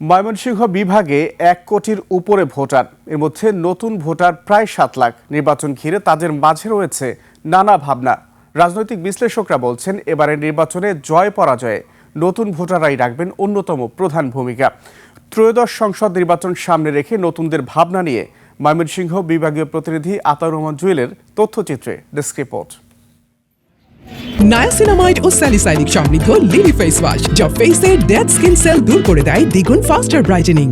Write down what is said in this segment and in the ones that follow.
ময়মনসিংহ বিভাগে 1 কোটির উপরে ভোটার, এর মধ্যে নতুন ভোটার প্রায় 7 লাখ। নির্বাচন ঘিরে তাদের মাঝে রয়েছে নানা ভাবনা। রাজনৈতিক বিশ্লেষকরা বলছেন, এবারের নির্বাচনে জয় পরাজয়ে নতুন ভোটাররাই রাখবেন অন্যতম প্রধান ভূমিকা। ত্রয়োদশ সংসদ নির্বাচন সামনে রেখে নতুনদের ভাবনা নিয়ে ময়মনসিংহ বিভাগীয় প্রতিনিধি আতাউর রহমান জুয়েলের তথ্যচিত্রে ডেস্ক রিপোর্ট। নায়াসিনামাইড ও স্যালিসাইলিক সমৃদ্ধ লিলি ফেস ওয়াশ যা ফেসের ডেড স্কিন সেল দূর করে দেয় দ্বিগুণ ফাস্টার ব্রাইটেনিং।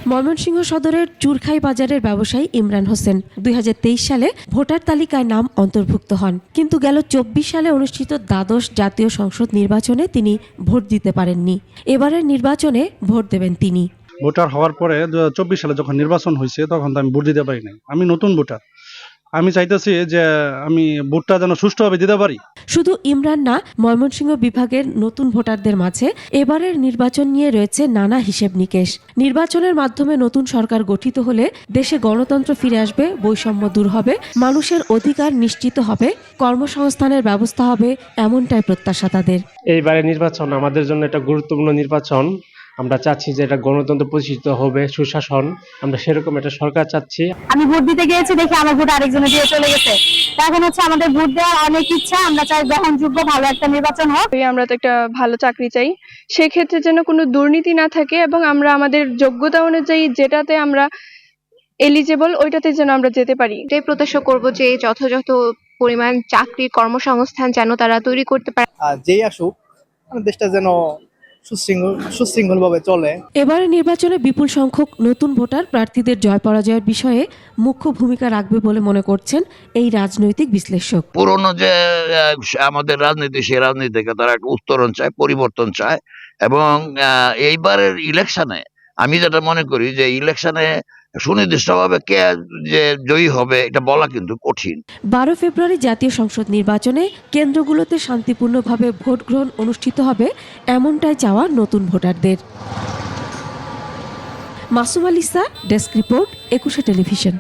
ময়মনসিংহ সদরের চুরখাই বাজারের ব্যবসায়ী ইমরান হোসেন 2023 সালে ভোটার তালিকায় নাম অন্তর্ভুক্ত হন, কিন্তু গেল 24 সালে অনুষ্ঠিত দ্বাদশ জাতীয় সংসদ নির্বাচনে তিনি ভোট দিতে পারেননি। এবারের নির্বাচনে ভোট দেবেন তিনি। ভোটার হওয়ার পরে 2024 সালে যখন নির্বাচন হয়েছে তখন তো আমি ভোট দিতে পারি নাই। আমি নতুন ভোটার, আমি চাইতেছি যে আমি ভোটটা যেন সুষ্ঠুভাবে দিতে পারি। শুধু ইমরান না, ময়মনসিংহ বিভাগের নতুন ভোটারদের মাঝে এবারের নির্বাচন নিয়ে রয়েছে নানা হিসেব নিকেশ। নির্বাচনের মাধ্যমে নতুন সরকার গঠিত হলে দেশে গণতন্ত্র ফিরে আসবে, বৈষম্য দূর হবে, মানুষের অধিকার নিশ্চিত হবে, কর্মসংস্থানের ব্যবস্থা হবে, এমনটাই প্রত্যাশা তাদের। এইবারের নির্বাচন আমাদের জন্য একটা গুরুত্বপূর্ণ নির্বাচন। আমরা চাচ্ছি যে এটা গণতন্ত্র প্রতিষ্ঠিত হবে, সুশাসন, আমরা সেরকম একটা সরকার চাচ্ছি। আমি ভোট দিতে গিয়েছি, দেখি আমার ভোট আরেকজনে দিয়ে চলে গেছে। এখন হচ্ছে আমাদের ভোট দেওয়ার অনেক ইচ্ছা, আমরা চাই গ্রহণযোগ্য ভালো একটা নির্বাচন হোক। আমরা তো একটা ভালো চাকরি চাই, সেক্ষেত্রে যেন কোনো দুর্নীতি না থাকে এবং আমরা আমাদের যোগ্যতা অনুযায়ী যেটাতে আমরা এলিজেবল ওইটাতে যেন আমরা যেতে পারি। এটাই প্রত্যাশা করব যে যথাযথ পরিমাণ চাকরি কর্মসংস্থান যেন তারা তৈরি করতে পারে। যেই আসুক দেশটা যেন সুশৃঙ্খলভাবে চলে। এবারের নির্বাচনে বিপুল সংখ্যক নতুন ভোটার প্রার্থীদের জয় পরাজয়ের বিষয়ে মুখ্য ভূমিকা রাখবে বলে মনে করছেন এই রাজনৈতিক বিশ্লেষক। পুরনো যে আমাদের রাজনীতি, সেই রাজনীতি থেকে তারা একটা উত্তরণ চায়, পরিবর্তন চায়। এবং এইবারের ইলেকশনে আমি যেটা মনে করি যে ইলেকশনে সুনির্দিষ্টভাবে কে যে জয়ী হবে এটা বলা কিন্তু কঠিন। 12 ফেব্রুয়ারি জাতীয় সংসদ নির্বাচনে কেন্দ্রগুলোতে শান্তিপূর্ণভাবে ভোট গ্রহণ অনুষ্ঠিত হবে, এমনটাই চাওয়া নতুন ভোটারদের। Masum আলিসা, desk report, 21 television.